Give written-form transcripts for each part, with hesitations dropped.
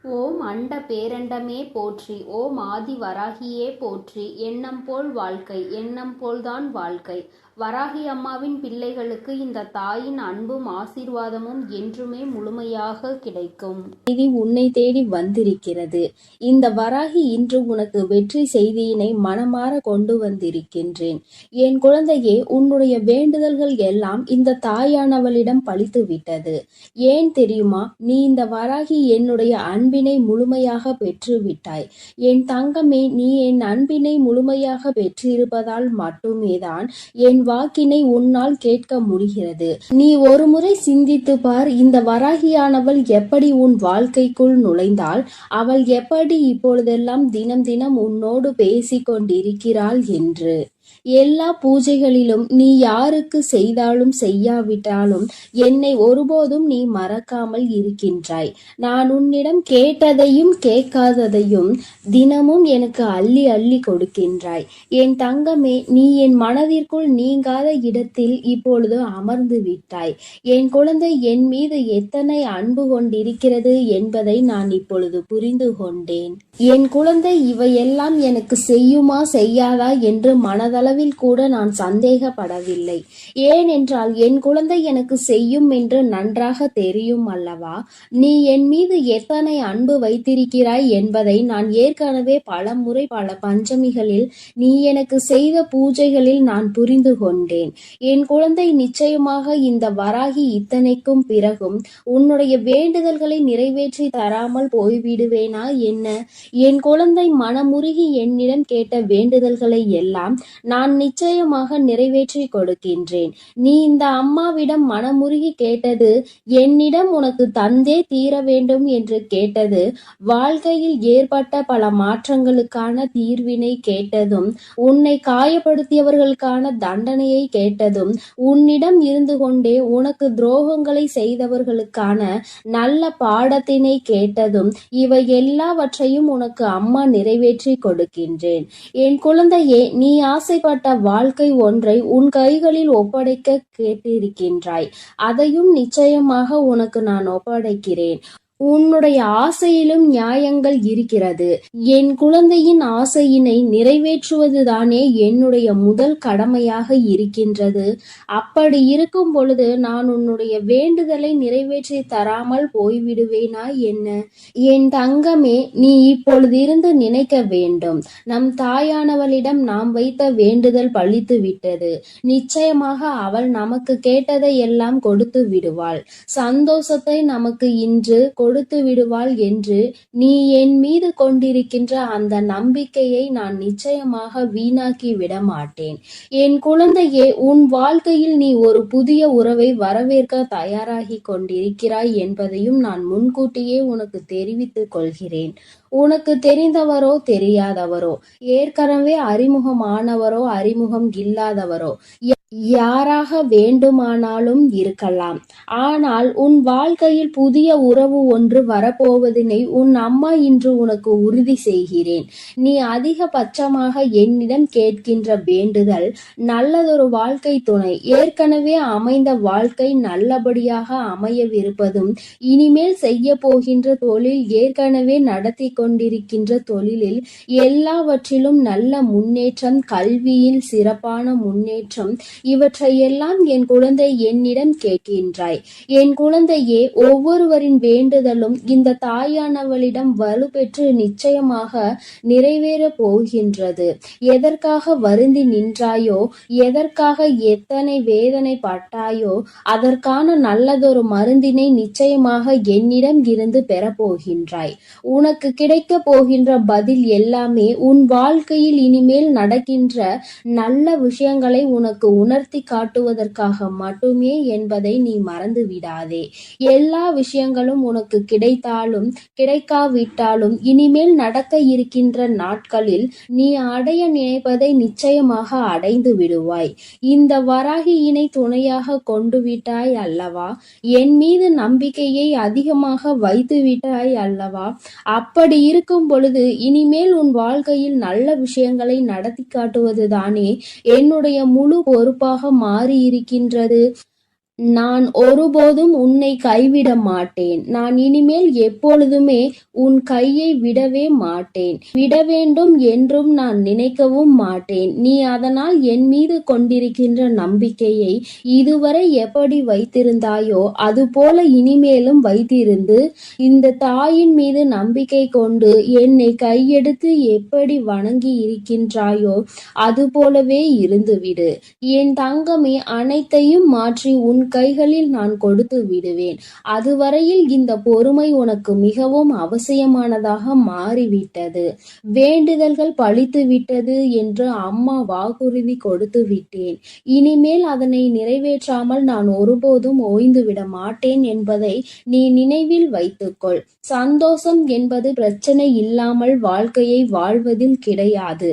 ஓம் அண்ட பேரண்டமே போற்றி, ஓம் ஆதி வராகியே போற்றி. எண்ணம் போல் வாழ்க்கை, எண்ணம் போல்தான் வாழ்க்கை. வராகி அம்மாவின் பிள்ளைகளுக்கு இந்த தாயின் அன்பும் ஆசீர்வாதமும் என்றுமே முழுமையாக கிடைக்கும். செய்தி உன்னை தேடி வந்திருக்கிறது. இந்த வராகி இன்று உனக்கு வெற்றி செய்தியினை மனமாற கொண்டு வந்திருக்கின்றேன். என் குழந்தையே, உன்னுடைய வேண்டுதல்கள் எல்லாம் இந்த தாயானவளிடம் பலித்து விட்டது. ஏன் தெரியுமா? நீ இந்த வராகி என்னுடைய அன்பினை முழுமையாக பெற்று விட்டாய். என் தங்கமே, நீ என் அன்பினை முழுமையாக பெற்றிருப்பதால் மட்டுமேதான் என் வாக்கினை உன்னால் கேட்க முடிகிறது. நீ ஒரு முறை சிந்தித்து பார், இந்த வராகியானவள் எப்படி உன் வாழ்க்கைக்குள் நுழைந்தாள், அவள் எப்படி இப்பொழுதெல்லாம் தினம் தினம் உன்னோடு பேசிக் கொண்டிருக்கிறாள் என்று. எல்லா பூஜைகளிலும் நீ யாருக்கு செய்தாலும் செய்யாவிட்டாலும் என்னை ஒருபோதும் நீ மறக்காமல் இருக்கின்றாய். நான் உன்னிடம் கேட்டதையும் கேட்காததையும் தினமும் எனக்கு அள்ளி அள்ளி கொடுக்கின்றாய். என் தங்கமே, நீ என் மனதிற்குள் நீங்காத இடத்தில் இப்பொழுது அமர்ந்து விட்டாய். என் குழந்தை என் மீது எத்தனை அன்பு கொண்டிருக்கிறது என்பதை நான் இப்பொழுது புரிந்து கொண்டேன். என் குழந்தை இவையெல்லாம் எனக்கு செய்யுமா செய்யாதா என்று மனதளவில் கூட நான் சந்தேகப்படவில்லை. ஏனென்றால் என் குழந்தை எனக்கு செய்யும் என்று நன்றாக தெரியும் அல்லவா? நீ என் மீது எத்தனை அன்பு வைத்திருக்கிறாய் என்பதை நான் ஏற்கனவே பல முறை பல பஞ்சமிகளில் நீ எனக்கு செய்த பூஜைகளில் நான் புரிந்து கொண்டேன். என் குழந்தை, நிச்சயமாக இந்த வராகி இத்தனைக்கும் பிறகும் உன்னுடைய வேண்டுதல்களை நிறைவேற்றி தராமல் போய்விடுவேனா என்ன? என் குழந்தை, மனமுருகி என்னிடம் கேட்ட வேண்டுதல்களை எல்லாம் நான் நிச்சயமாக நிறைவேற்றி கொடுக்கின்றேன். நீ இந்த அம்மாவிடம் மனமுருகி கேட்டது, என்னிடம் உனக்கு தந்தே தீர வேண்டும் என்று கேட்டது, வாழ்க்கையில் ஏற்பட்ட பல மாற்றங்களுக்கான தீர்வினை கேட்டதும், உன்னை காயப்படுத்தியவர்களுக்கான தண்டனையை கேட்டதும், உன்னிடம் இருந்து கொண்டே உனக்கு துரோகங்களை செய்தவர்களுக்கான நல்ல பாடத்தினை கேட்டதும், இவை எல்லாவற்றையும் உனக்கு அம்மா நிறைவேற்றி கொடுக்கின்றேன். என் குழந்தையே, நீ ஆசைப்பட்ட வாழ்க்கை ஒன்றை உன் கைகளில் ஒப்படைக்க கேட்டிருக்கின்றாய். அதையும் நிச்சயமாக உனக்கு நான் ஒப்படைக்கிறேன். உன்னுடைய ஆசையிலும் நியாயங்கள் இருக்கிறது. என் குழந்தையின் ஆசையினை நிறைவேற்றுவதுதானே என்னுடைய முதல் கடமையாக இருக்கின்றது. அப்படி இருக்கும் பொழுது நான் உன்னுடைய வேண்டுதலை நிறைவேற்றி தராமல் போய்விடுவேனா என்ன? என் தங்கமே, நீ இப்பொழுதிருந்து நினைக்க வேண்டும், நம் தாயானவளிடம் நாம் வைத்த வேண்டுதல் பலித்து விட்டது. நிச்சயமாக அவள் நமக்கு கேட்டதை எல்லாம் கொடுத்து விடுவாள். சந்தோஷத்தை நமக்கு இன்று கொடுத்து விடுவாள் என்று நீ என் மீது கொண்டிருக்கின்ற அந்த நம்பிக்கையை நான் நிச்சயமாக வீணாக்கி விட மாட்டேன். என் குழந்தையே, உன் வாழ்க்கையில் நீ ஒரு புதிய உறவை வரவேற்க தயாராகி கொண்டிருக்கிறாய் என்பதையும் நான் முன்கூட்டியே உனக்கு தெரிவித்துக் கொள்கிறேன். உனக்கு தெரிந்தவரோ தெரியாதவரோ, ஏற்கனவே அறிமுகமானவரோ அறிமுகம் இல்லாதவரோ, யாராக வேண்டுமானாலும் இருக்கலாம். ஆனால் உன் வாழ்க்கையில் புதிய உறவு ஒன்று வரப்போவதினை உன் அம்மா இன்று உனக்கு உறுதி செய்கிறேன். நீ அதிகபட்சமாக என்னிடம் கேட்கின்ற வேண்டுதல் நல்லதொரு வாழ்க்கை துணை, ஏற்கனவே அமைந்த வாழ்க்கை நல்லபடியாக அமையவிருப்பதும், இனிமேல் செய்ய போகின்ற தொழில், ஏற்கனவே நடத்தி கொண்டிருக்கின்ற தொழிலில் எல்லாவற்றிலும் நல்ல முன்னேற்றம், கல்வியில் சிறப்பான முன்னேற்றம், இவற்றையெல்லாம் என் குழந்தை என்னிடம் கேட்கின்றாய். என் குழந்தையே, ஒவ்வொருவரின் வேண்டுதலும் இந்த தாயானவளிடம் வலுப்பெற்று நிச்சயமாக நிறைவேற போகின்றது. எதற்காக வருந்தி நின்றாயோ, எதற்காக எத்தனை வேதனை பட்டாயோ, அதற்கான நல்லதொரு மருந்தினை நிச்சயமாக என்னிடம் இருந்து பெறப்போகின்றாய். உனக்கு கிடைக்க போகின்ற பதில் எல்லாமே உன் வாழ்க்கையில் இனிமேல் நடக்கின்ற நல்ல விஷயங்களை உனக்கு உணர்த்தி காட்டுவதற்காக மட்டுமே என்பதை நீ மறந்து விடாதே. எல்லா விஷயங்களும் உனக்கு கிடைத்தாலும் கிடைக்காவிட்டாலும் இனிமேல் நடக்க இருக்கின்ற நாட்களில் நீ அடைய நினைப்பதை நிச்சயமாக அடைந்து விடுவாய். இந்த வராகியினை துணையாக கொண்டு விட்டாய் அல்லவா? என் மீது நம்பிக்கையை அதிகமாக வைத்து விட்டாய் அல்லவா? அப்படி இருக்கும் பொழுது இனிமேல் உன் வாழ்க்கையில் நல்ல விஷயங்களை நடத்தி காட்டுவதுதானே என்னுடைய முழு பொறுப்பாக மாறி இருக்கின்றது. நான் ஒருபோதும் உன்னை கைவிட மாட்டேன். நான் இனிமேல் எப்பொழுதுமே உன் கையை விடவே மாட்டேன். விட வேண்டும் என்றும் நான் நினைக்கவும் மாட்டேன். நீ அதனால் என் மீது கொண்டிருக்கின்ற நம்பிக்கையை இதுவரை எப்படி வைத்திருந்தாயோ அதுபோல இனிமேலும் வைத்திருந்து, இந்த தாயின் மீது நம்பிக்கை கொண்டு என்னை கையெடுத்து எப்படி வணங்கி இருக்கின்றாயோ அதுபோலவே இருந்துவிடு. என் தங்கமே, அனைத்தையும் மாற்றி உன் கைகளில் நான் கொடுத்து விடுவேன். அதுவரையில் இந்த பொறுமை உனக்கு மிகவும் அவசியமானதாக மாறிவிட்டது. வேண்டுதல்கள் பலித்து விட்டது என்று அம்மா வாக்குறுதி கொடுத்து விட்டேன். இனிமேல் அதனை நிறைவேற்றாமல் நான் ஒருபோதும் ஓய்ந்து விட மாட்டேன் என்பதை நீ நினைவில் வைத்துக்கொள். சந்தோஷம் என்பது பிரச்சனை இல்லாமல் வாழ்க்கையை வாழ்வதில் கிடையாது.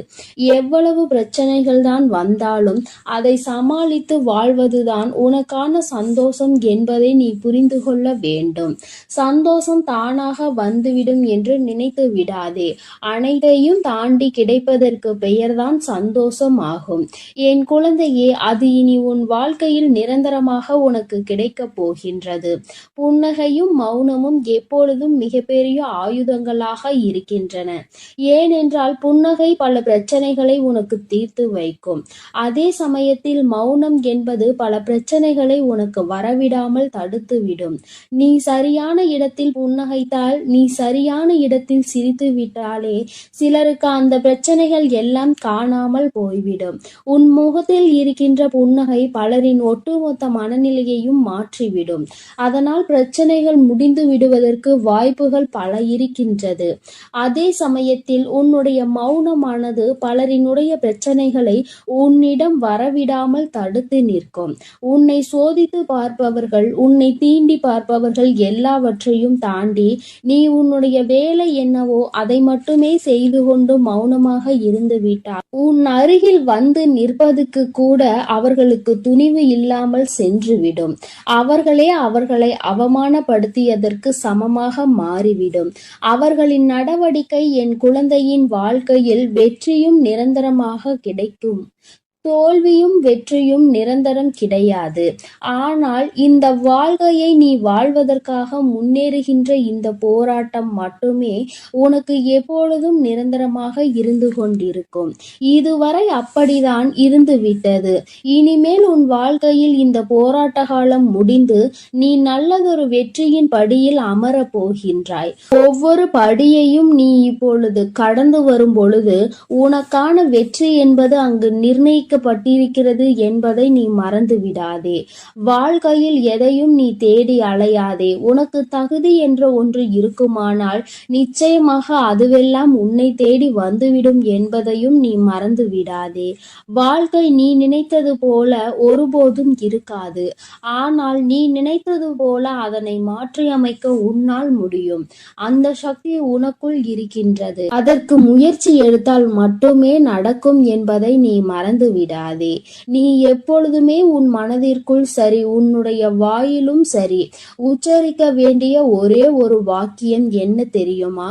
எவ்வளவு பிரச்சனைகள் தான் வந்தாலும் அதை சமாளித்து வாழ்வதுதான் உனக்கான சந்தோஷம் என்பதை நீ புரிந்து கொள்ள வேண்டும். சந்தோஷம் தானாக வந்துவிடும் என்று நினைத்து விடாதே. அனைத்தையும் தாண்டி கிடைப்பதற்கு பெயர்தான் சந்தோஷம் ஆகும். என் குழந்தையே, அது இனி உன் வாழ்க்கையில் நிரந்தரமாக உனக்கு கிடைக்கப் போகின்றது. புன்னகையும் மௌனமும் எப்பொழுதும் மிகப்பெரிய ஆயுதங்களாக இருக்கின்றன. ஏனென்றால் புன்னகை பல பிரச்சனைகளை உனக்கு தீர்த்து வைக்கும். அதே சமயத்தில் மௌனம் என்பது பல பிரச்சனைகளை உனக்கு வரவிடாமல் தடுத்துவிடும். நீ சரியான இடத்தில் புன்னகைத்தால், நீ சரியான இடத்தில் சிரித்து விட்டாலே சிலருக்கு அந்த பிரச்சனைகள் எல்லாம் காணாமல் போய்விடும். உன் முகத்தில் இருக்கின்ற புன்னகை பலரின் ஒட்டுமொத்த மனநிலையையும் மாற்றிவிடும். அதனால் பிரச்சனைகள் முடிந்து விடுவதற்கு வாய்ப்புகள் பல இருக்கின்றது. அதே சமயத்தில் உன்னுடைய மௌனமானது பலரினுடைய பிரச்சனைகளை உன்னிடம் வரவிடாமல் தடுத்து நிற்கும். உன்னை சோதித்து பார்ப்பவர்கள், உன்னை தீண்டி பார்ப்பவர்கள் எல்லாவற்றையும் தாண்டி நீ உன்னுடைய வேலை என்னவோ அதை மட்டுமே செய்து கொண்டு மௌனமாக இருந்து விட்டால் உன் அருகில் வந்து நிற்பதுக்கு கூட அவர்களுக்கு துணிவு இல்லாமல் சென்றுவிடும். அவர்களே அவர்களை அவமானப்படுத்தியதற்கு சமமாக மாறிவிடும். அவர்களின் நடவடிக்கை என் குழந்தையின் வாழ்க்கையில் வெற்றியும் நிரந்தரமாக கிடைக்கும். தோல்வியும் வெற்றியும் நிரந்தரம் கிடையாது. ஆனால் இந்த வாழ்க்கையை நீ வாழ்வதற்காக முன்னேறுகின்ற இந்த போராட்டம் மட்டுமே உனக்கு எப்பொழுதும் நிரந்தரமாக இருந்து கொண்டிருக்கும். இதுவரை அப்படிதான் இருந்து விட்டது. இனிமேல் உன் வாழ்க்கையில் இந்த போராட்ட காலம் முடிந்து நீ நல்லதொரு வெற்றியின் படியில் அமரப் போகின்றாய். ஒவ்வொரு படியையும் நீ இப்பொழுது கடந்து வரும் பொழுது உனக்கான வெற்றி என்பது அங்கு பட்டிருக்கிறது என்பதை நீ மறந்து விடாதே. வாழ்க்கையில் எதையும் நீ தேடி அலையாதே. உனக்கு தகுதி என்ற ஒன்று இருக்குமானால் நிச்சயமாக அதுவெல்லாம் உன்னை தேடி வந்துவிடும் என்பதையும் நீ மறந்து விடாதே. வாழ்க்கை நீ நினைத்தது போல ஒருபோதும் இருக்காது. ஆனால் நீ நினைத்தது போல அதனை மாற்றியமைக்க உன்னால் முடியும். அந்த சக்தி உனக்குள் இருக்கின்றது. அதற்கு முயற்சி எடுத்தால் மட்டுமே நடக்கும் என்பதை நீ மறந்து விடாதே. நீ எப்பொழுதுமே உன் மனதிற்குள் சரி, உன்னுடைய வாயிலும் சரி, உச்சரிக்க வேண்டிய ஒரே ஒரு வாக்கியம் என்ன தெரியுமா?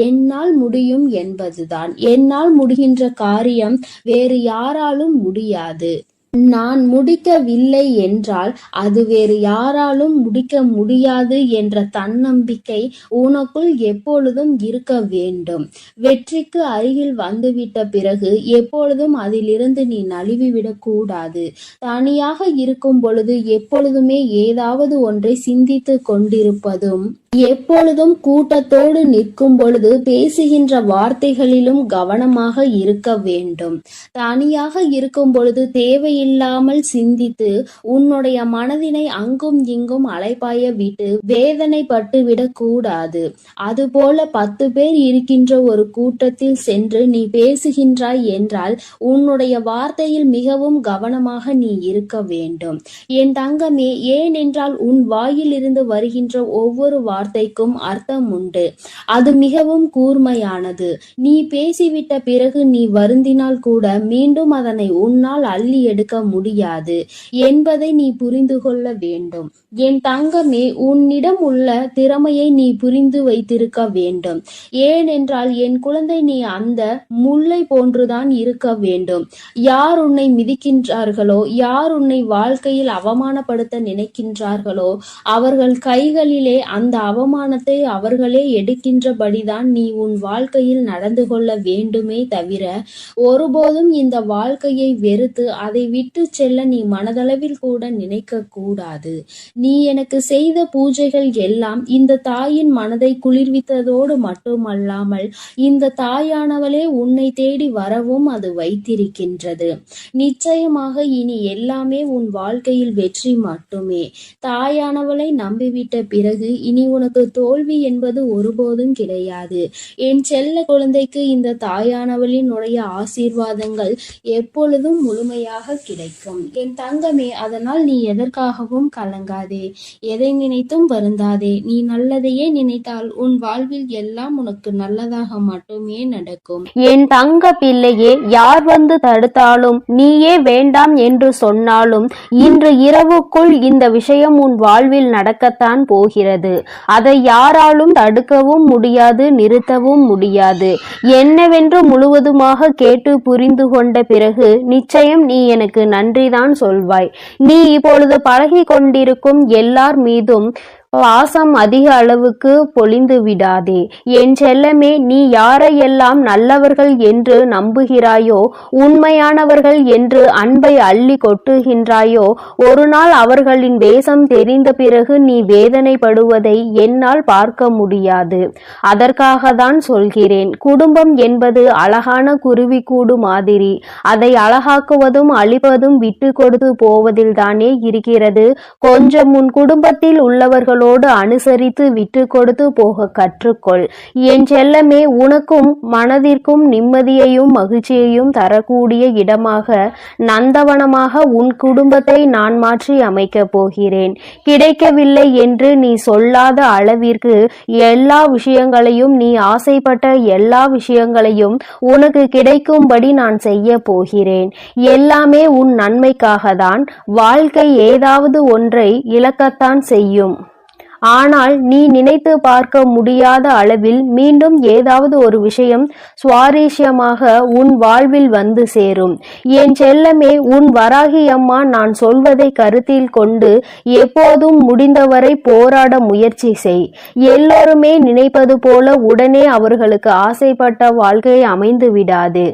என்னால் முடியும் என்பதுதான். என்னால் முடிகின்ற காரியம் வேறு யாராலும் முடியாது. நான் முடிக்கவில்லை என்றால் அது வேறு யாராலும் முடிக்க முடியாது என்ற தன்னம்பிக்கை உனக்குள் எப்பொழுதும் இருக்க வேண்டும். வெற்றிக்கு அருகில் வந்துவிட்ட பிறகு எப்பொழுதும் அதிலிருந்து நீ நழுவிவிடக் கூடாது. தனியாக இருக்கும் பொழுது எப்பொழுதுமே ஏதாவது ஒன்றை சிந்தித்து கொண்டிருப்பதும், எப்பொழுதும் கூட்டத்தோடு நிற்கும் பொழுது பேசுகின்ற வார்த்தைகளிலும் கவனமாக இருக்க வேண்டும். தனியாக இருக்கும் பொழுது தேவையில்லாமல் சிந்தித்து உன்னுடைய மனதினை அங்கும் இங்கும் அலைபாய விட்டு வேதனைப்பட்டு விடக் கூடாது. அதுபோல 10 பேர் இருக்கின்ற ஒரு கூட்டத்தில் சென்று நீ பேசுகின்றாய் என்றால் உன்னுடைய வார்த்தையில் மிகவும் கவனமாக நீ இருக்க வேண்டும். என் தங்கமே, ஏனென்றால் உன் வாயிலிருந்து வருகின்ற ஒவ்வொரு வார்த்தைக்கும் அர்த்தம் உண்டு. அது மிகவும் கூர்மையானது. நீ பேசிவிட்ட பிறகு நீ வருந்தினால் கூட மீண்டும் அதனை உன்னால் அள்ளி எடுக்க எடுக்க முடியாது என்பதை நீ புரிந்து கொள்ள வேண்டும். என் தங்கமே, உன்னிடம் உள்ள திறமையை நீ புரிந்து வைத்திருக்க வேண்டும். ஏனென்றால் என் குழந்தை, நீ அந்த முல்லை போன்றுதான் இருக்க வேண்டும். யார் உன்னை மிதிக்கின்றார்களோ, யார் உன்னை வாழ்க்கையில் அவமானப்படுத்த நினைக்கின்றார்களோ, அவர்கள் கைகளிலே அந்த அவமானத்தை அவர்களே எடுக்கின்றபடிதான் நீ உன் வாழ்க்கையில் நடந்து கொள்ள வேண்டுமே தவிர, ஒருபோதும் இந்த வாழ்க்கையை வெறுத்து அதை விட்டு செல்ல நீ மனதளவில் கூட நினைக்க கூடாது. நீ எனக்கு செய்த பூஜைகள் எல்லாம் இந்த தாயின் மனதை குளிர்வித்ததோடு மட்டுமல்லாமல் இந்த தாயானவளே உன்னை தேடி வரவும் அது வைத்திருக்கின்றது. நிச்சயமாக இனி எல்லாமே உன் வாழ்க்கையில் வெற்றி மட்டுமே. தாயானவளை நம்பிவிட்ட பிறகு இனி உனக்கு தோல்வி என்பது ஒருபோதும் கிடையாது. என் செல்ல குழந்தைக்கு இந்த தாயானவளினுடைய ஆசீர்வாதங்கள் எப்பொழுதும் முழுமையாக கிடைக்கும். என் தங்கமே, அதனால் நீ எதற்காகவும் கலங்காதே, எதை நினைத்தும் வருந்தாதே. நீ நல்லதையே நினைத்தால் உன் வாழ்வில் எல்லாம் உனக்கு நல்லதாக மட்டுமே நடக்கும். என் தங்க பிள்ளையே, யார் வந்து தடுத்தாலும், நீயே வேண்டாம் என்று சொன்னாலும், இன்று இரவுக்குள் இந்த விஷயம் உன் வாழ்வில் நடக்கத்தான் போகிறது. அதை யாராலும் தடுக்கவும் முடியாது, நிறுத்தவும் முடியாது. என்னவென்று முழுவதுமாக கேட்டு புரிந்து கொண்ட பிறகு நிச்சயம் நீ எனக்கு நன்றிதான் சொல்வாய். நீ இப்பொழுது பழகி கொண்டிருக்கும் எல்லார் மீதும் பாசம் அதிக அளவுக்கு பொழிந்து விடாதே. என் செல்லமே, நீ யாரையெல்லாம் நல்லவர்கள் என்று நம்புகிறாயோ, உண்மையானவர்கள் என்று அன்பை அள்ளி கொட்டுகின்றாயோ, ஒரு நாள் அவர்களின் வேஷம் தெரிந்த பிறகு நீ வேதனைப்படுவதை என்னால் பார்க்க முடியாது. அதற்காக தான் சொல்கிறேன். குடும்பம் என்பது அழகான குருவிக்கூடு மாதிரி. அதை அழகாக்குவதும் அழிப்பதும் விட்டு கொடுத்து போவதில் தானே இருக்கிறது. கொஞ்சம் உன் குடும்பத்தில் உள்ளவர்களோடு அனுசரித்து விட்டு கொடுத்து போக கற்றுக்கொள். என் செல்லமே, உனக்கும் மனதிற்கும் நிம்மதியையும் மகிழ்ச்சியையும் தரக்கூடிய இடமாக, நந்தவனமாக உன் குடும்பத்தை நான் மாற்றி அமைக்கப் போகிறேன். கிடைக்கவில்லை என்று நீ சொல்லாத அளவிற்கு எல்லா விஷயங்களையும், நீ ஆசைப்பட்ட எல்லா விஷயங்களையும் உனக்கு கிடைக்கும்படி நான் செய்ய போகிறேன். எல்லாமே உன் நன்மைக்காக தான். வாழ்க்கை ஏதாவது ஒன்றை இழக்கத்தான் செய்யும். ஆனால் நீ நினைத்து பார்க்க முடியாத அளவில் மீண்டும் ஏதாவது ஒரு விஷயம் சுவாரஸ்யமாக உன் வாழ்வில் வந்து சேரும். என் செல்லமே, உன் வராகி அம்மா நான் சொல்வதை கருத்தில் கொண்டு எப்போதும் முடிந்தவரை போராட முயற்சி செய். எல்லோருமே நினைப்பது போல உடனே அவர்களுக்கு ஆசைப்பட்ட வாழ்க்கை அமைந்து விடாது.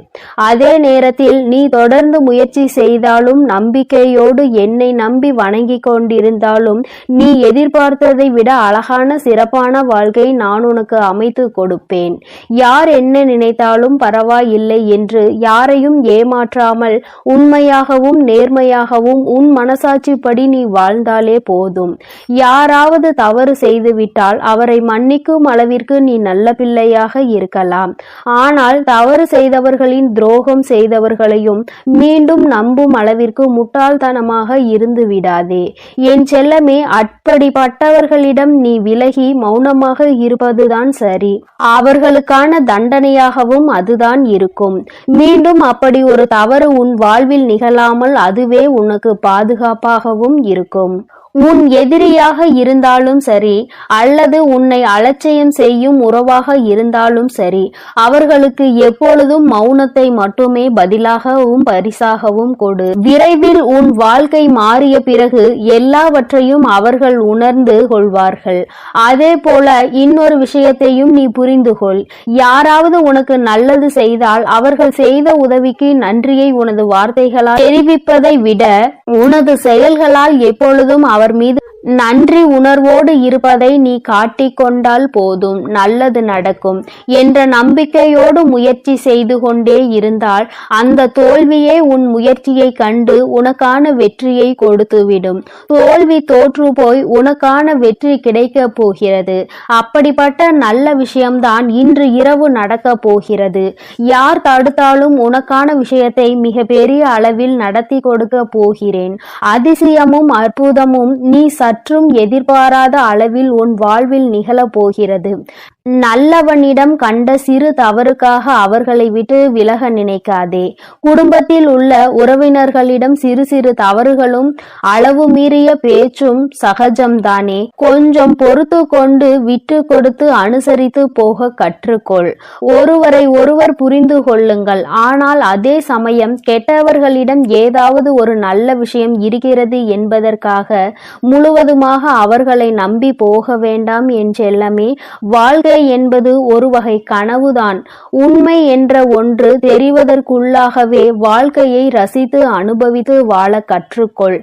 அதே நேரத்தில் நீ தொடர்ந்து முயற்சி செய்தாலும், நம்பிக்கையோடு என்னை நம்பி வணங்கி கொண்டிருந்தாலும், நீ எதிர்பார்த்ததை விட அழகான சிறப்பான வாழ்க்கை நான் உனக்கு அமைத்து கொடுப்பேன். யார் என்ன நினைத்தாலும் பரவாயில்லை என்று யாரையும் ஏமாற்றாமல் உண்மையாகவும் நேர்மையாகவும் உன் மனசாட்சிப்படி நீ வாழ்ந்தாலே போதும். யாராவது தவறு செய்துவிட்டால் அவரை மன்னிக்கும் அளவிற்கு நீ நல்ல பிள்ளையாக இருக்கலாம். ஆனால் தவறு செய்தவர்களின் துரோகம் செய்தவர்களையும் மீண்டும் நம்பும் அளவிற்கு முட்டாள்தனமாக இருந்து விடாதே. என் செல்லமே, அப்படிப்பட்டவர்களிடம் நீ விலகி மௌனமாக இருப்பதுதான் சரி. அவர்களுக்கான தண்டனையாகவும் அதுதான் இருக்கும். மீண்டும் அப்படி ஒரு தவறு உன் வாழ்வில் நிகழாமல் அதுவே உனக்கு பாதுகாப்பாகவும் இருக்கும். உன் எதிரியாக இருந்தாலும் சரி, அல்லது உன்னை அலட்சியம் செய்யும் உறவாக இருந்தாலும் சரி, அவர்களுக்கு எப்பொழுதும் மௌனத்தை மட்டுமே பதிலாகவும் பரிசாகவும் கொடு. விரைவில் உன் வாழ்க்கை மாறிய பிறகு எல்லாவற்றையும் அவர்கள் உணர்ந்து கொள்வார்கள். அதே போல இன்னொரு விஷயத்தையும் நீ புரிந்து கொள். யாராவது உனக்கு நல்லது செய்தால் அவர்கள் செய்த உதவிக்கு நன்றியை உனது வார்த்தைகளால் தெரிவிப்பதை விட உனது செயல்களால் எப்பொழுதும் அவர் மீது நன்றி உணர்வோடு இருப்பதை நீ காட்டிக்கொண்டால் போதும், நல்லது நடக்கும் என்ற நம்பிக்கையோடு முயற்சி செய்து கொண்டே இருந்தால் அந்த தோல்வியே உன் முயற்சியை கண்டு உனக்கான வெற்றியை கொடுத்துவிடும். தோல்வி தோற்று போய் உனக்கான வெற்றி கிடைக்க போகிறது. அப்படிப்பட்ட நல்ல விஷயம்தான் இன்று இரவு நடக்க போகிறது. யார் தடுத்தாலும் உனக்கான விஷயத்தை மிக பெரிய அளவில் நடத்தி கொடுக்க போகிறேன். அதிசயமும் அற்புதமும் நீ சற்றும் எதிர்பாராத அளவில் உன் வாழ்வில் நிகழப் போகிறது. நல்லவனிடம் கண்ட சிறு தவறுக்காக அவர்களை விட்டு விலக நினைக்காதே. குடும்பத்தில் உள்ள உறவினர்களிடம் சிறு சிறு தவறுகளும் அளவு மீறிய பேச்சும் சகஜம்தானே. கொஞ்சம் பொறுத்து கொண்டு விட்டு கொடுத்து அனுசரித்து போக கற்றுக்கொள். ஒருவரை ஒருவர் புரிந்து கொள்ளுங்கள். ஆனால் அதே சமயம் கெட்டவர்களிடம் ஏதாவது ஒரு நல்ல விஷயம் இருக்கிறது என்பதற்காக முழுவதுமாக அவர்களை நம்பி போக வேண்டாம் என் செல்லமே. வாழ்க்கை என்பது ஒரு வகை கனவுதான். உண்மை என்ற ஒன்று தெரிவதற்குள்ளாகவே வாழ்க்கையை ரசித்து அனுபவித்து வாழ கற்றுக்கொள்.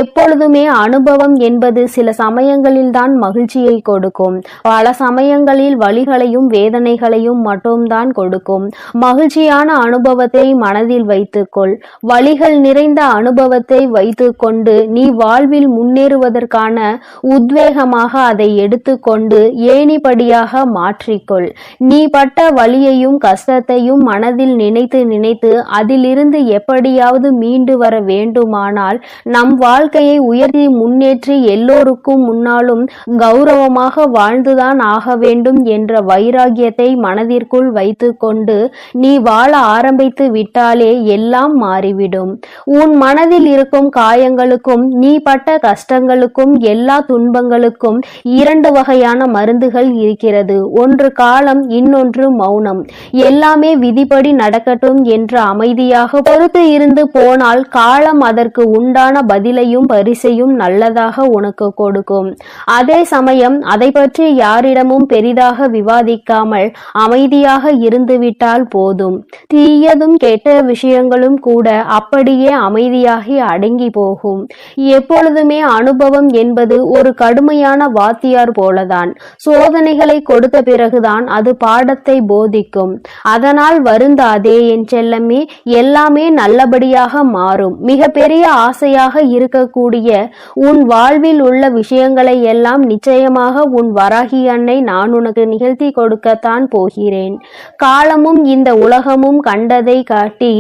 எப்பொழுதுமே அனுபவம் என்பது சில சமயங்களில்தான் மகிழ்ச்சியை கொடுக்கும். பல சமயங்களில் வலிகளையும் வேதனைகளையும் மட்டும்தான் கொடுக்கும். மகிழ்ச்சியான அனுபவத்தை மனதில் வைத்துக்கொள். வலிகள் நிறைந்த அனுபவத்தை வைத்துக்கொண்டு நீ வாழ்வில் முன்னேறுவதற்கான உத்வேகமாக அதை எடுத்துக்கொண்டு ஏணிப்படியாக மாற்றிக்கொள். நீ பட்ட வலியையும் கஷ்டத்தையும் மனதில் நினைத்து நினைத்து அதிலிருந்து எப்படியாவது மீண்டு வர வேண்டுமானால் நம் வாழ்க்கையை உயர்த்தி முன்னேற்றி எல்லோருக்கும் முன்னாலும் கௌரவமாக வாழ்ந்துதான் ஆக வேண்டும் என்ற வைராகியத்தை மனதிற்குள் வைத்துக்கொண்டு நீ வாழ ஆரம்பித்து விட்டாலே எல்லாம் மாறிவிடும். உன் மனதில் இருக்கும் காயங்களுக்கும் நீ பட்ட கஷ்டங்களுக்கும் எல்லா துன்பங்களுக்கும் இரண்டு வகையான மருந்துகள் இருக்கிறது. ஒன்று காலம், இன்னொன்று மௌனம். எல்லாமே விதிப்படி நடக்கட்டும் என்று அமைதியாக பொறுத்து இருந்து போனால் காலம் அதற்கு உண்டான பதிலையும் பரிசையும் நல்லதாக உனக்கு கொடுக்கும். அதே சமயம் அதை பற்றி யாரிடமும் பெரிதாக விவாதிக்காமல் அமைதியாக இருந்துவிட்டால் போதும். தீயதும் கெட்ட விஷயங்களும் கூட அப்படியே அமைதியாகி அடங்கி போகும். எப்பொழுதுமே அனுபவம் என்பது ஒரு கடுமையான வாத்தியார் போலதான். சோதனைகளை கொடுத்த பிறகுதான் அது பாடத்தை போதிக்கும். அதனால் வருந்தாதே என் செல்லமே. எல்லாமே நல்லபடியாக மாறும். மிக பெரிய ஆசையாக இருக்கக்கூடிய உன் வாழ்வில் உள்ள விஷயங்களை எல்லாம் நிச்சயமாக உன் வராகி அன்னை நான் உனக்கு நிகழ்த்தி கொடுக்கத்தான் போகிறேன். காலமும் இந்த உலகமும் கண்டதை காட்டி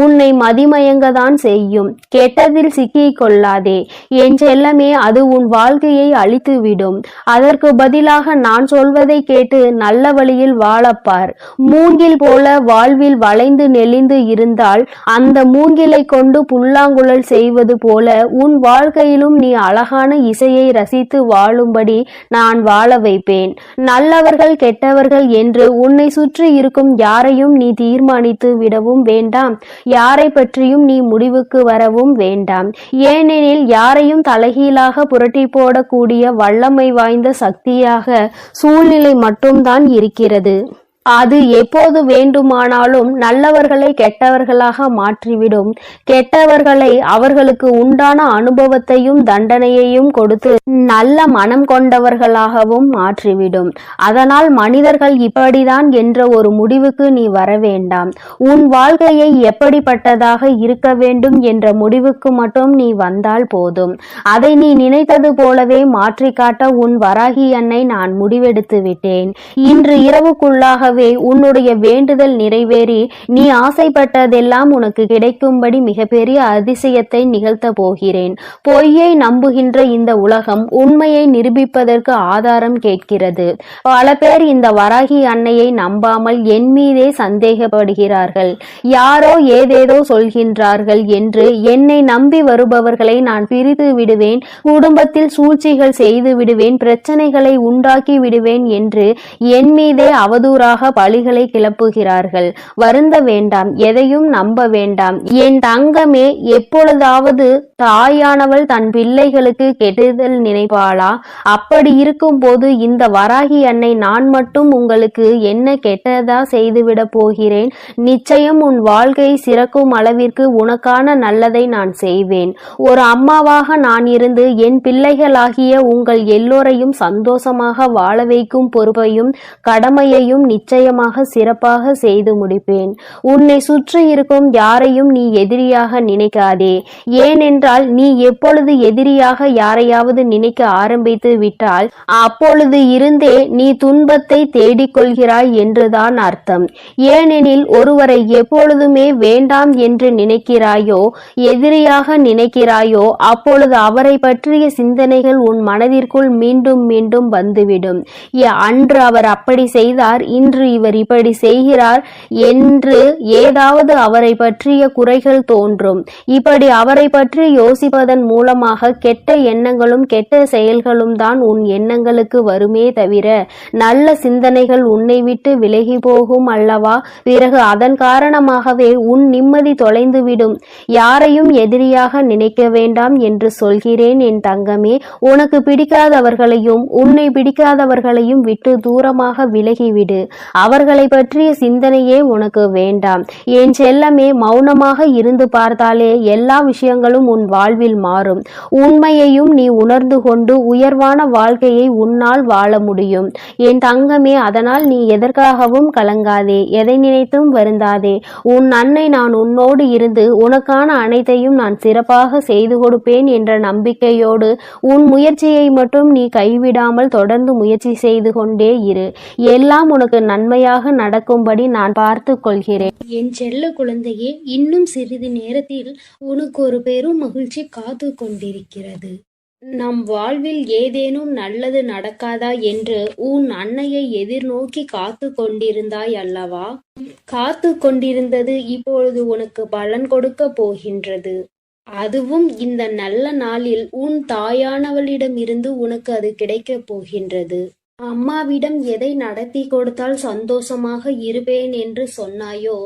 உன்னை மதிமயங்கதான் செய்யும். கெட்டதில் சிக்கிக் கொள்ளாதே என் செல்லமே. அது உன் வாழ்க்கையை அழித்துவிடும். அதற்கு பதிலாக நான் சொல்வதை கேட்டு நல்ல வழியில் வாழப்பார். மூங்கில் போல வாழ்வில் வளைந்து நெளிந்து இருந்தால் அந்த மூங்கிலை கொண்டு புல்லாங்குழல் செய்வது போல உன் வாழ்க்கையிலும் நீ அழகான இசையை ரசித்து வாழும்படி நான் வாழ வைப்பேன். நல்லவர்கள் கெட்டவர்கள் என்று உன்னை சுற்றி இருக்கும் யாரையும் நீ தீர்மானித்து விடவும் வேண்டாம். யாரை பற்றியும் நீ முடிவுக்கு வரவும் வேண்டாம். ஏனெனில் யாரையும் தலைகீழாக புரட்டி போடக்கூடிய வல்லமை வாய்ந்த சக்தியாக சூழ்நிலை மட்டும்தான் இருக்கிறது. அது எப்போது வேண்டுமானாலும் நல்லவர்களை கெட்டவர்களாக மாற்றிவிடும். கெட்டவர்களை அவர்களுக்கு உண்டான அனுபவத்தையும் தண்டனையையும் கொடுத்து நல்ல மனம் கொண்டவர்களாகவும் மாற்றிவிடும். அதனால் மனிதர்கள் இப்படிதான் என்ற ஒரு முடிவுக்கு நீ வர வேண்டாம். உன் வாழ்க்கையை எப்படிப்பட்டதாக இருக்க வேண்டும் என்ற முடிவுக்கு மட்டும் நீ வந்தால் போதும். அதை நீ நினைத்தது போலவே மாற்றி காட்ட உன் வராகி அன்னை நான் முடிவெடுத்து விட்டேன். இன்று இரவுக்குள்ளாக உன்னுடைய வேண்டுதல் நிறைவேறி நீ ஆசைப்பட்டதெல்லாம் உனக்கு கிடைக்கும்படி மிகப்பெரிய அதிசயத்தை நிகழ்த்த போகிறேன். பொய்யை நம்புகின்ற இந்த உலகம் உண்மையை நிரூபிப்பதற்கு ஆதாரம் கேட்கிறது. பல பேர் இந்த வராகி அன்னையை நம்பாமல் என் மீதே சந்தேகப்படுகிறார்கள். யாரோ ஏதேதோ சொல்கின்றார்கள் என்று என்னை நம்பி வருபவர்களை நான் பிரித்து விடுவேன். குடும்பத்தில் சூழ்ச்சிகள் செய்து விடுவேன். பிரச்சனைகளை உண்டாக்கி விடுவேன் என்று என் மீதே அவதூறாக பழிகளை கிளப்புகிறார்கள். வருந்த வேண்டாம். எதையும் நம்ப வேண்டாம். என் தங்கமே, எப்பொழுதாவது தாயானவள் தன் பிள்ளைகளுக்கு கெடுதல் நினைப்பாளா? அப்படி இருக்கும் போது இந்த வராகி அன்னை நான் மட்டும் உங்களுக்கு என்ன கெட்டதா செய்துவிட போகிறேன்? நிச்சயம் உன் வாழ்க்கை சிறக்கும் அளவிற்கு உனக்கான நல்லதை நான் செய்வேன். ஒரு அம்மாவாக நான் இருந்து என் பிள்ளைகளாகிய உங்கள் எல்லோரையும் சந்தோஷமாக வாழ வைக்கும் பொறுப்பையும் கடமையையும் நிச்சயம் நிச்சயமாக சிறப்பாக செய்து முடிப்பேன். உன்னை சுற்றி இருக்கும் யாரையும் நீ எதிரியாக நினைக்காதே. ஏனென்றால் நீ எப்பொழுது எதிரியாக யாரையாவது நினைக்க ஆரம்பித்து விட்டால் அப்பொழுது இருந்தே நீ துன்பத்தை தேடிக்கொள்கிறாய் என்றுதான் அர்த்தம். ஏனெனில் ஒருவரை எப்பொழுதுமே வேண்டாம் என்று நினைக்கிறாயோ, எதிரியாக நினைக்கிறாயோ, அப்பொழுது அவரை பற்றிய சிந்தனைகள் உன் மனதிற்குள் மீண்டும் மீண்டும் வந்துவிடும். அன்று அவர் அப்படி செய்தார், இன்று இவர் இப்படி செய்கிறார் என்று ஏதாவது அவரை பற்றிய குறைகள் தோன்றும். இப்படி அவரை பற்றி யோசிப்பதன் மூலமாக கெட்ட எண்ணங்களும் கெட்ட செயல்களும் தான் உன் எண்ணங்களுக்கு வருமே தவிர நல்ல சிந்தனைகள் உன்னை விட்டு விலகி போகும் அல்லவா? பிறகு அதன் காரணமாகவே உன் நிம்மதி தொலைந்துவிடும். யாரையும் எதிரியாக நினைக்க வேண்டாம் என்று சொல்கிறேன் என் தங்கமே. உனக்கு பிடிக்காதவர்களையும் உன்னை பிடிக்காதவர்களையும் விட்டு தூரமாக விலகிவிடு. அவர்களை பற்றிய சிந்தனையே உனக்கு வேண்டாம். என் செல்லமே, மௌனமாக இருந்து பார்த்தாலே எல்லா விஷயங்களும் உன் வாழ்வில் மாறும். உண்மையையும் நீ உணர்ந்து கொண்டு உயர்வான வாழ்க்கையை உன்னால் வாழ முடியும் என் தங்கமே. அதனால் நீ எதற்காகவும் கலங்காதே, எதை நினைத்தும் வருந்தாதே. உன் அன்னை நான் உன்னோடு இருந்து உனக்கான அனைத்தையும் நான் சிறப்பாக செய்து கொடுப்பேன் என்ற நம்பிக்கையோடு உன் முயற்சியை மட்டும் நீ கைவிடாமல் தொடர்ந்து முயற்சி செய்து கொண்டே இரு. எல்லாம் உனக்கு நன்மையாக நடக்கும்படி நான் பார்த்து கொள்கிறேன். என் செல்ல குழந்தையே, இன்னும் சிறிது நேரத்தில் உனக்கு ஒரு பெரும் மகிழ்ச்சி காத்து கொண்டிருக்கிறது. நம் வாழ்வில் ஏதேனும் நல்லது நடக்காதா என்று உன் அன்னையை எதிர்நோக்கி காத்து கொண்டிருந்தாய் அல்லவா? காத்து கொண்டிருந்தது இப்பொழுது உனக்கு பலன் கொடுக்க போகின்றது. அதுவும் இந்த நல்ல நாளில் உன் தாயானவளிடமிருந்து உனக்கு அது கிடைக்கப் போகின்றது. அம்மாவிடம் எதை நடத்தி கொடுத்தால் சந்தோஷமாக இருப்பேன் என்று சொன்னாயோ,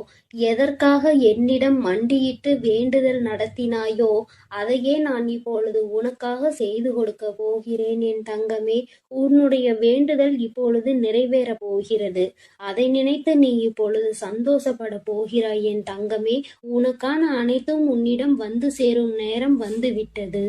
எதற்காக என்னிடம் மண்டியிட்டு வேண்டுதல் நடத்தினாயோ, அதையே நான் இப்பொழுது உனக்காக செய்து கொடுக்க போகிறேன் என் தங்கமே. உன்னுடைய வேண்டுதல் இப்பொழுது நிறைவேறப் போகிறது. அதை நினைத்து நீ இப்பொழுது சந்தோஷப்பட போகிறாய் என் தங்கமே. உனக்கான அனைத்தும் உன்னிடம் வந்து சேரும் நேரம் வந்து விட்டது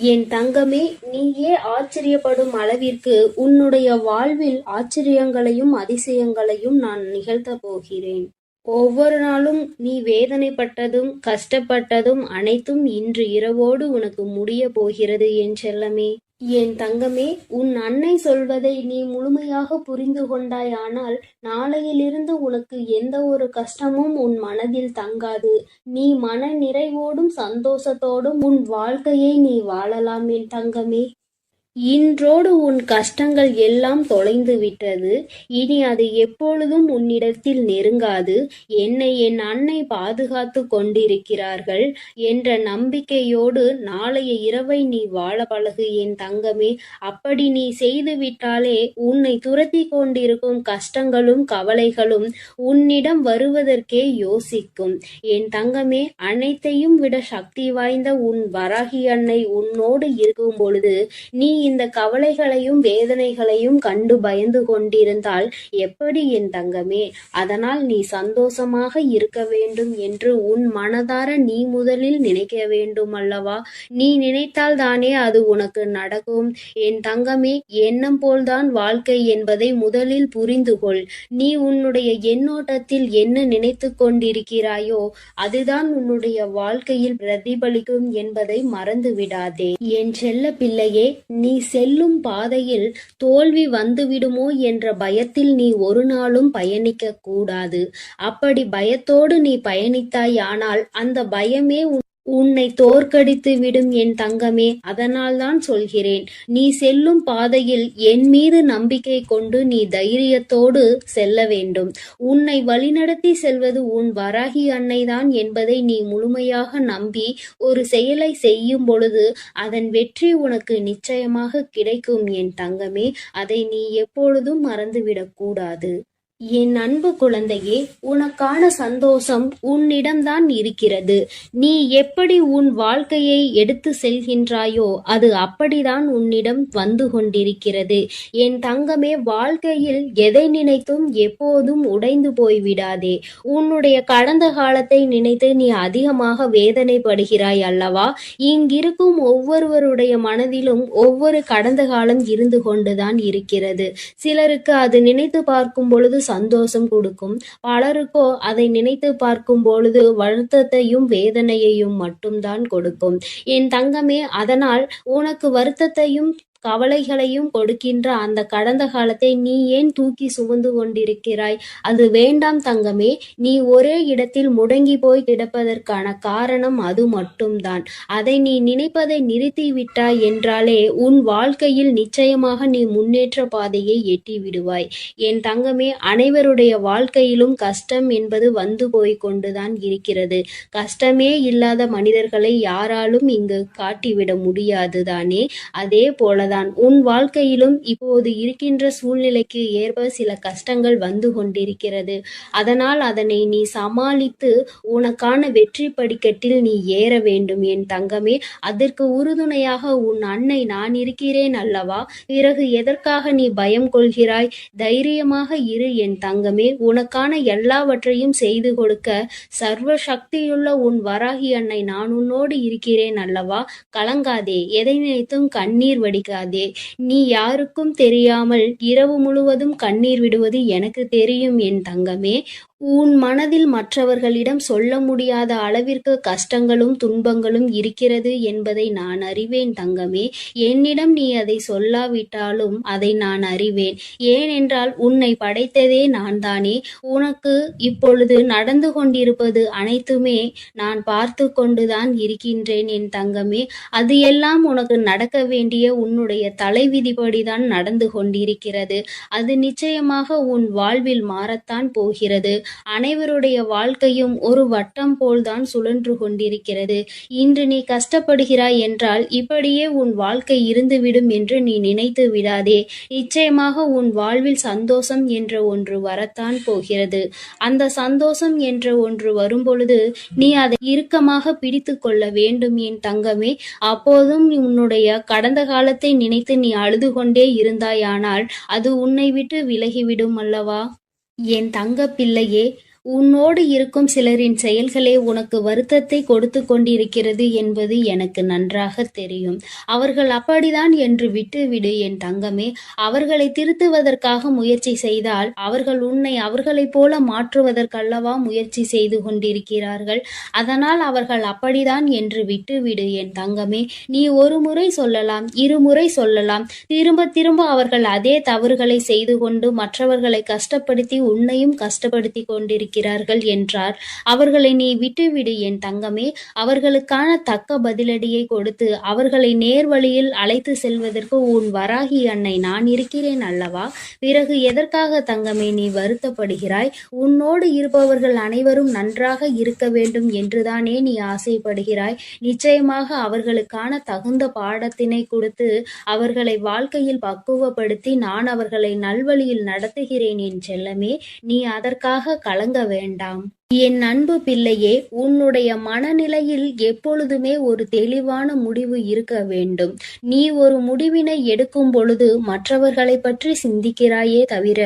என் தங்கமே. நீயே ஆச்சரியப்படும் அளவிற்கு உன்னுடைய வாழ்வில் ஆச்சரியங்களையும் அதிசயங்களையும் நான் நிகழ்த்த போகிறேன். ஒவ்வொரு நாளும் நீ வேதனைப்பட்டதும் கஷ்டப்பட்டதும் அனைத்தும் இன்று இரவோடு உனக்கு முடிய போகிறது என் செல்லமே. என் தங்கமே, உன் அன்னை சொல்வதை நீ முழுமையாக புரிந்து கொண்டாயானால் நாளையிலிருந்து உனக்கு எந்த ஒரு கஷ்டமும் உன் மனதில் தங்காது. நீ மன நிறைவோடும் சந்தோஷத்தோடும் உன் வாழ்க்கையை நீ வாழலாம் என் தங்கமே. இன்றோடு உன் கஷ்டங்கள் எல்லாம் தொலைந்து விட்டது. இனி அது எப்பொழுதும் உன்னிடத்தில் நெருங்காது. என்னை என் அன்னை பாதுகாத்து கொண்டிருக்கிறார்கள் என்ற நம்பிக்கையோடு நாளைய இரவை நீ வாழ பழகு என் தங்கமே. அப்படி நீ செய்து விட்டாலே உன்னை துரத்தி கொண்டிருக்கும் கஷ்டங்களும் கவலைகளும் உன்னிடம் வருவதற்கே யோசிக்கும் என் தங்கமே. அனைத்தையும் விட சக்தி வாய்ந்த உன் வராகி அன்னை உன்னோடு இருக்கும் பொழுது நீ இந்த கவலைகளையும் வேதனைகளையும் கண்டு பயந்து கொண்டிருந்தால் எப்படி என் தங்கமே? அதனால் நீ சந்தோஷமாக இருக்க வேண்டும் என்று உன் மனதார நீ முதலில் நினைக்க வேண்டும் அல்லவா? நீ நினைத்தால் தானே அது உனக்கு நடக்கும் என் தங்கமே. எண்ணம் போல்தான் வாழ்க்கை என்பதை முதலில் புரிந்து கொள். நீ உன்னுடைய எண்ணோட்டத்தில் என்ன நினைத்து கொண்டிருக்கிறாயோ அதுதான் உன்னுடைய வாழ்க்கையில் பிரதிபலிக்கும் என்பதை மறந்து விடாதே என் செல்ல பிள்ளையே. நீ செல்லும் பாதையில் தோல்வி வந்துவிடுமோ என்ற பயத்தில் நீ ஒரு நாளும் பயணிக்க கூடாது. அப்படி பயத்தோடு நீ பயணித்தாயானால் அந்த பயமே உன்னை தோற்கடித்து விடும் என் தங்கமே. அதனால்தான் சொல்கிறேன், நீ செல்லும் பாதையில் என் மீது நம்பிக்கை கொண்டு நீ தைரியத்தோடு செல்ல வேண்டும். உன்னை வழிநடத்தி செல்வது உன் வராகி அன்னைதான் என்பதை நீ முழுமையாக நம்பி ஒரு செயலை செய்யும் பொழுது அதன் வெற்றி உனக்கு நிச்சயமாக கிடைக்கும் என் தங்கமே. அதை நீ எப்பொழுதும் மறந்துவிடக் கூடாது. என் அன்பு குழந்தையே, உனக்கான சந்தோஷம் உன்னிடம்தான் இருக்கிறது. நீ எப்படி உன் வாழ்க்கையை எடுத்து செல்கின்றாயோ அது அப்படிதான் உன்னிடம் வந்து கொண்டிருக்கிறது என் தங்கமே. வாழ்க்கையில் எதை நினைத்தும் எப்போதும் உடைந்து போய்விடாதே. உன்னுடைய கடந்த காலத்தை நினைத்து நீ அதிகமாக வேதனைப்படுகிறாய் அல்லவா? இங்கிருக்கும் ஒவ்வொருவருடைய மனதிலும் ஒவ்வொரு கடந்த காலம் இருந்து கொண்டுதான் இருக்கிறது. சிலருக்கு அது நினைத்து பார்க்கும் பொழுது சந்தோஷம் கொடுக்கும். பலருக்கோ அதை நினைத்து பார்க்கும் பொழுது வருத்தத்தையும் வேதனையையும் மட்டும்தான் கொடுக்கும். என் தங்கமே, அதனால் உனக்கு வருத்தத்தையும் கவலைகளையும் கொடுக்கின்ற அந்த கடந்த காலத்தை நீ ஏன் தூக்கி சுமந்து கொண்டிருக்கிறாய்? அது வேண்டாம் தங்கமே. நீ ஒரே இடத்தில் முடங்கி போய் கிடப்பதற்கான காரணம் அது மட்டும்தான். அதை நீ நினைப்பதை நிறுத்திவிட்டாய் என்றாலே உன் வாழ்க்கையில் நிச்சயமாக நீ முன்னேற்ற பாதையை எட்டி விடுவாய். என் தங்கமே, அனைவருடைய வாழ்க்கையிலும் கஷ்டம் என்பது வந்து போய் கொண்டுதான் இருக்கிறது. கஷ்டமே இல்லாத மனிதர்களை யாராலும் இங்கு காட்டிவிட முடியாது தானே? அதே போல உன் வாழ்க்கையிலும் இப்போது இருக்கின்ற சூழ்நிலைக்கு ஏற்ப சில கஷ்டங்கள் வந்து கொண்டிருக்கிறது. அதனால் அதனை நீ சமாளித்து உனக்கான வெற்றி படிக்கட்டில் நீ ஏற வேண்டும் என் தங்கமே. அதற்கு உறுதுணையாக உன் அன்னை நான் இருக்கிறேன் அல்லவா? பிறகு எதற்காக நீ பயம் கொள்கிறாய்? தைரியமாக இரு என் தங்கமே. உனக்கான எல்லாவற்றையும் செய்து கொடுக்க சர்வ சக்தியுள்ள உன் வராகி அன்னை நான் உன்னோடு இருக்கிறேன் அல்லவா? கலங்காதே, எதை நினைத்தும் கண்ணீர் வடிக்க. நீ யாருக்கும் தெரியாமல் இரவு முழுவதும் கண்ணீர் விடுவது எனக்கு தெரியும் என் தங்கமே. உன் மனதில் மற்றவர்களிடம் சொல்ல முடியாத அளவிற்கு கஷ்டங்களும் துன்பங்களும் இருக்கிறது என்பதை நான் அறிவேன் தங்கமே. என்னிடம் நீ அதை சொல்லாவிட்டாலும் அதை நான் அறிவேன். ஏனென்றால் உன்னை படைத்ததே நான் தானே. உனக்கு இப்பொழுது நடந்து கொண்டிருப்பது அனைத்துமே நான் பார்த்து கொண்டுதான் இருக்கின்றேன் என் தங்கமே. அது எல்லாம் உனக்கு நடக்க வேண்டிய உன்னுடைய தலைவிதிப்படிதான் நடந்து கொண்டிருக்கிறது. அது நிச்சயமாக உன் வாழ்வில் மாறத்தான் போகிறது. அனைவருடைய வாழ்க்கையும் ஒரு வட்டம் போல்தான் சுழன்று கொண்டிருக்கிறது. இன்று நீ கஷ்டப்படுகிறாய் என்றால் இப்படியே உன் வாழ்க்கை இருந்துவிடும் என்று நீ நினைத்து விடாதே. நிச்சயமாக உன் வாழ்வில் சந்தோஷம் என்ற ஒன்று வரத்தான் போகிறது. அந்த சந்தோஷம் என்ற ஒன்று வரும்பொழுது நீ அதை இறுக்கமாக பிடித்து கொள்ள வேண்டும் என் தங்கமே. அப்போதும் உன்னுடைய கடந்த காலத்தை நினைத்து நீ அழுது கொண்டே இருந்தாயானால் அது உன்னை விட்டு விலகிவிடும் அல்லவா? என் தங்க பிள்ளையே, உன்னோடு இருக்கும் சிலரின் செயல்களே உனக்கு வருத்தத்தை கொடுத்து கொண்டிருக்கிறது என்பது எனக்கு நன்றாக தெரியும். அவர்கள் அப்படிதான் என்று விட்டுவிடு என் தங்கமே. அவர்களை திருத்துவதற்காக முயற்சி செய்தால் அவர்கள் உன்னை அவர்களைப் போல மாற்றுவதற்கல்லவா முயற்சி செய்து கொண்டிருக்கிறார்கள். அதனால் அவர்கள் அப்படிதான் என்று விட்டுவிடு என் தங்கமே. நீ ஒரு முறை சொல்லலாம், இருமுறை சொல்லலாம், திரும்ப திரும்ப அவர்கள் அதே தவறுகளை செய்து கொண்டு மற்றவர்களை கஷ்டப்படுத்தி உன்னையும் கஷ்டப்படுத்தி கொண்டிருக்கிறார்கள் என்றார். அவர்களை நீ விட்டுவிடு என் தங்கமே. அவர்களுக்கான தக்க பதிலடியை கொடுத்து அவர்களை நேர்வழியில் அழைத்து செல்வதற்கு உன் வராகி அன்னை நான் இருக்கிறேன் அல்லவா? பிறகு எதற்காக தங்கமே நீ வருத்தப்படுகிறாய்? உன்னோடு இருப்பவர்கள் அனைவரும் நன்றாக இருக்க வேண்டும் என்றுதானே நீ ஆசைப்படுகிறாய். நிச்சயமாக அவர்களுக்கான தகுந்த பாடத்தினை கொடுத்து அவர்களை வாழ்க்கையில் பக்குவப்படுத்தி நான் அவர்களை நல்வழியில் நடத்துகிறேன் என் செல்லமே. நீ அதற்காக கலங்க வேண்டாம். என் அன்பு பிள்ளையே, உன்னுடைய மனநிலையில் எப்பொழுதுமே ஒரு தெளிவான முடிவு இருக்க வேண்டும். நீ ஒரு முடிவினை எடுக்கும் பொழுது மற்றவர்களை பற்றி சிந்திக்கிறாயே தவிர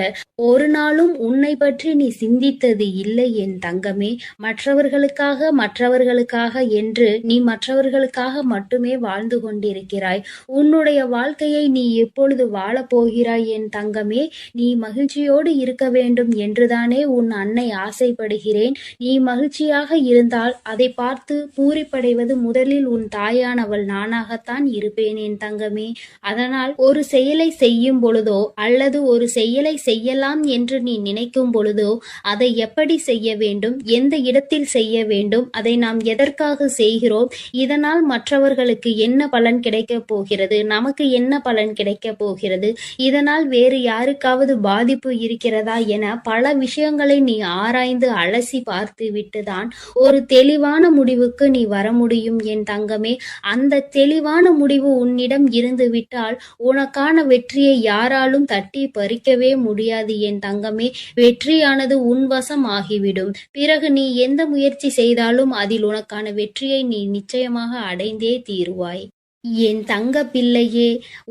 ஒரு நாளும் உன்னை பற்றி நீ சிந்தித்தது இல்லை என் தங்கமே. மற்றவர்களுக்காக என்று நீ மற்றவர்களுக்காக மட்டுமே வாழ்ந்து கொண்டிருக்கிறாய். உன்னுடைய வாழ்க்கையை நீ எப்பொழுது வாழப்போகிறாய் என் தங்கமே? நீ மகிழ்ச்சியோடு இருக்க வேண்டும் என்றுதானே உன் அன்னை ஆசைப்படுகிறேன். நீ மகிழ்ச்சியாக இருந்தால் அதை பார்த்து பூரிப்படைவது முதலில் உன் தாயானவள் நானாகத்தான் இருப்பேன் என் தங்கமே. அதனால் ஒரு செயலை செய்யும் பொழுதோ அல்லது ஒரு செயலை செய்யலாம் என்று நீ நினைக்கும் பொழுதோ அதை எப்படி செய்ய வேண்டும், எந்த இடத்தில் செய்ய வேண்டும், அதை நாம் எதற்காக செய்கிறோம், இதனால் மற்றவர்களுக்கு என்ன பலன் கிடைக்கப் போகிறது, நமக்கு என்ன பலன் கிடைக்கப் போகிறது, இதனால் வேறு யாருக்காவது பாதிப்பு இருக்கிறதா என பல விஷயங்களை நீ ஆராய்ந்து அலசி பார்த்து விட்டுதான் ஒரு தெளிவான முடிவுக்கு நீ வர முடியும் என் தங்கமே. அந்த தெளிவான முடிவு உன்னிடம் இருந்து விட்டால் உனக்கான வெற்றியை யாராலும் தட்டி பறிக்கவே முடியாது என் தங்கமே. வெற்றியானது உன் வசம் ஆகிவிடும். பிறகு நீ எந்த முயற்சி செய்தாலும் அதில் உனக்கான வெற்றியை நீ நிச்சயமாக அடைந்தே தீருவாய். என் தங்க பிள்ளையே,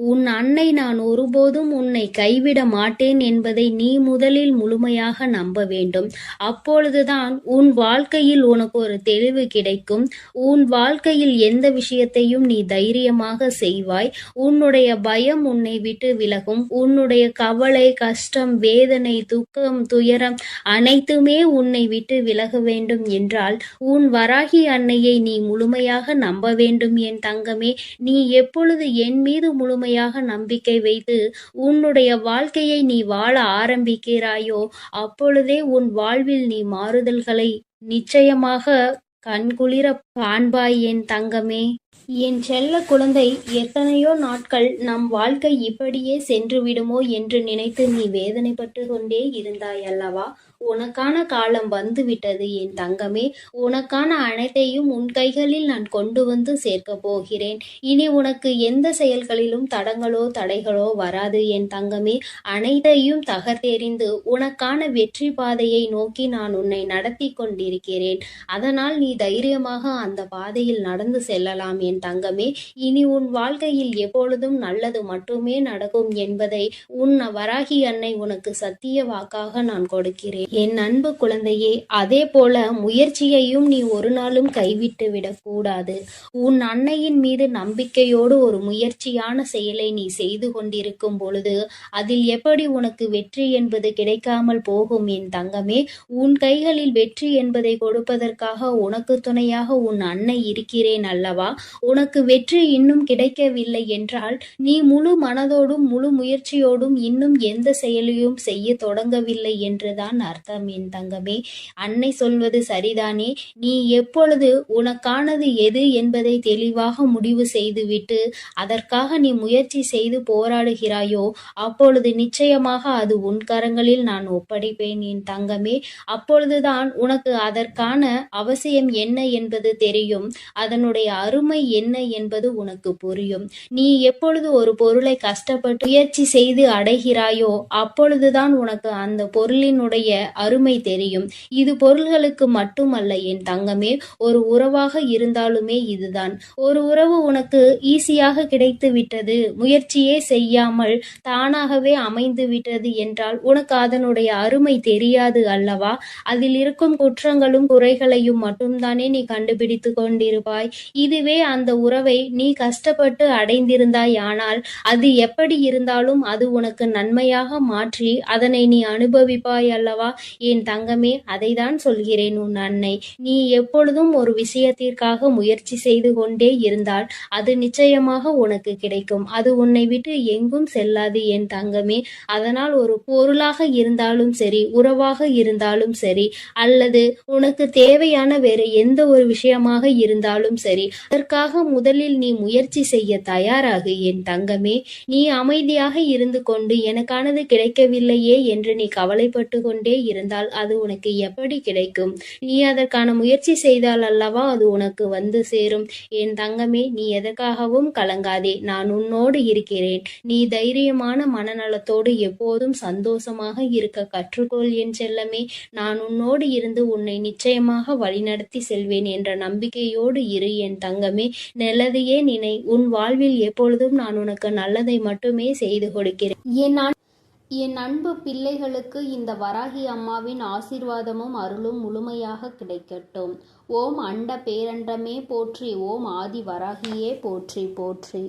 உன் அன்னை நான் ஒருபோதும் உன்னை கைவிட மாட்டேன் என்பதை நீ முதலில் முழுமையாக நம்ப வேண்டும். அப்பொழுதுதான் உன் வாழ்க்கையில் உனக்கு ஒரு தெளிவு கிடைக்கும். உன் வாழ்க்கையில் எந்த விஷயத்தையும் நீ தைரியமாக செய்வாய். உன்னுடைய பயம் உன்னை விட்டு விலகும். உன்னுடைய கவலை, கஷ்டம், வேதனை, துக்கம், துயரம் அனைத்துமே உன்னை விட்டு விலக வேண்டும் என்றால் உன் வராகி அன்னையை நீ முழுமையாக நம்ப வேண்டும் என் தங்கமே. நீ எப்பொழுது என் மீது முழுமையாக நம்பிக்கை வைத்து உன்னுடைய வாழ்க்கையை நீ வாழ ஆரம்பிக்கிறாயோ அப்பொழுதே உன் வாழ்வில் நீ மாறுதல்களை நிச்சயமாக கண்குளிர காண்பாய் என் தங்கமே. என் செல்ல குழந்தை, எத்தனையோ நாட்கள் நம் வாழ்க்கை இப்படியே சென்று விடுமோ என்று நினைத்து நீ வேதனைப்பட்டு கொண்டே இருந்தாய் அல்லவா? உனக்கான காலம் வந்துவிட்டது என் தங்கமே. உனக்கான அனைத்தையும் உன் கைகளில் நான் கொண்டு வந்து சேர்க்க போகிறேன். இனி உனக்கு எந்த செயல்களிலும் தடங்களோ தடைகளோ வராது என் தங்கமே. அனைத்தையும் தகர்த்தெறிந்து உனக்கான வெற்றி பாதையை நோக்கி நான் உன்னை நடத்தி கொண்டிருக்கிறேன். அதனால் நீ தைரியமாக அந்த பாதையில் நடந்து செல்லலாம் என் தங்கமே. இனி உன் வாழ்க்கையில் எப்பொழுதும் நல்லது மட்டுமே நடக்கும் என்பதை உன் வராகி அன்னை உனக்கு சத்திய வாக்காக நான் கொடுக்கிறேன் என் அன்பு குழந்தையே. அதே போல முயற்சியையும் நீ ஒரு நாளும் கைவிட்டு விடக்கூடாது. உன் அன்னையின் மீது நம்பிக்கையோடு ஒரு முயற்சியான செயலை நீ செய்து கொண்டிருக்கும் பொழுது அதில் எப்படி உனக்கு வெற்றி என்பது கிடைக்காமல் போகும் என் தங்கமே. உன் கைகளில் வெற்றி என்பதை கொடுப்பதற்காக உனக்கு துணையாக உன் அன்னை இருக்கிறேன் அல்லவா? உனக்கு வெற்றி இன்னும் கிடைக்கவில்லை என்றால் நீ முழு மனதோடும் முழு முயற்சியோடும் இன்னும் எந்த செயலையும் செய்ய தொடங்கவில்லை என்றுதான் அர்த்தம் என் தங்கமே. அன்னை சொல்வது சரிதானே? நீ எப்பொழுது உனக்கானது எது என்பதை தெளிவாக முடிவு செய்துவிட்டு அதற்காக நீ முயற்சி செய்து போராடுகிறாயோ அப்பொழுது நிச்சயமாக அது உன் கரங்களில் நான் ஒப்படைப்பேன் என் தங்கமே. அப்பொழுதுதான் உனக்கு அதற்கான அவசியம் என்ன என்பது தெரியும். அதனுடைய அருமை என்ன என்பது உனக்கு புரியும். நீ எப்பொழுது ஒரு பொருளை கஷ்டப்பட்டு முயற்சி செய்து அடைகிறாயோ அப்பொழுதுதான் உனக்கு அந்த பொருளினுடைய அருமை தெரியும். இது பொருள்களுக்கு மட்டுமல்ல என் தங்கமே, ஒரு உறவாக இருந்தாலுமே இதுதான். ஒரு உறவு உனக்கு ஈஸியாக கிடைத்து விட்டது, முயற்சியே செய்யாமல் தானாகவே அமைந்து விட்டது என்றால் உனக்கு அதனுடைய அருமை தெரியாது அல்லவா? அதில் இருக்கும் குற்றங்களும் குறைகளையும் மட்டும்தானே நீ கண்டுபிடித்து கொண்டிருப்பாய். இதுவே அந்த உறவை நீ கஷ்டப்பட்டு அடைந்திருந்தாய் ஆனால் அது எப்படி இருந்தாலும் அது உனக்கு நன்மையாக மாற்றி அதனை நீ அனுபவிப்பாய் அல்லவா என் தங்கமே. அதைதான் சொல்கிறேன் உன் அன்னை. நீ எப்பொழுதும் ஒரு விஷயத்திற்காக முயற்சி செய்து கொண்டே இருந்தால் அது நிச்சயமாக உனக்கு கிடைக்கும். அது உன்னை விட்டு எங்கும் செல்லாது என் தங்கமே. அதனால் ஒரு பொருளாக இருந்தாலும் சரி, உறவாக இருந்தாலும் சரி, அல்லது உனக்கு தேவையான வேறு எந்த ஒரு விஷயமாக இருந்தாலும் சரி, அதற்காக முதலில் நீ முயற்சி செய்ய தயாராகு என் தங்கமே. நீ அமைதியாக இருந்து கொண்டு எனக்கானது கிடைக்கவில்லையே என்று நீ கவலைப்பட்டு கொண்டே இருந்தால் அது உனக்கு எப்படி கிடைக்கும்? நீ அதற்கான முயற்சி செய்தால் அல்லவா அது உனக்கு வந்து சேரும் என் தங்கமே. நீ எதற்காகவும் கலங்காதே, நான் உன்னோடு இருக்கிறேன். நீ தைரியமான மனநலத்தோடு எப்போதும் சந்தோஷமாக இருக்க கற்றுக்கொள் என் செல்லமே. நான் உன்னோடு இருந்து உன்னை நிச்சயமாக வழிநடத்தி செல்வேன் என்ற நம்பிக்கையோடு இரு என் தங்கமே. நல்லதையே நினை. உன் வாழ்வில் எப்பொழுதும் நான் உனக்கு நல்லதை மட்டுமே செய்து கொடுக்கிறேன். என் அன்பு பிள்ளைகளுக்கு இந்த வராகி அம்மாவின் ஆசீர்வாதமும் அருளும் முழுமையாக கிடைக்கட்டும். ஓம் அண்ட பேரண்டமே போற்றி. ஓம் ஆதி வராகியே போற்றி போற்றி.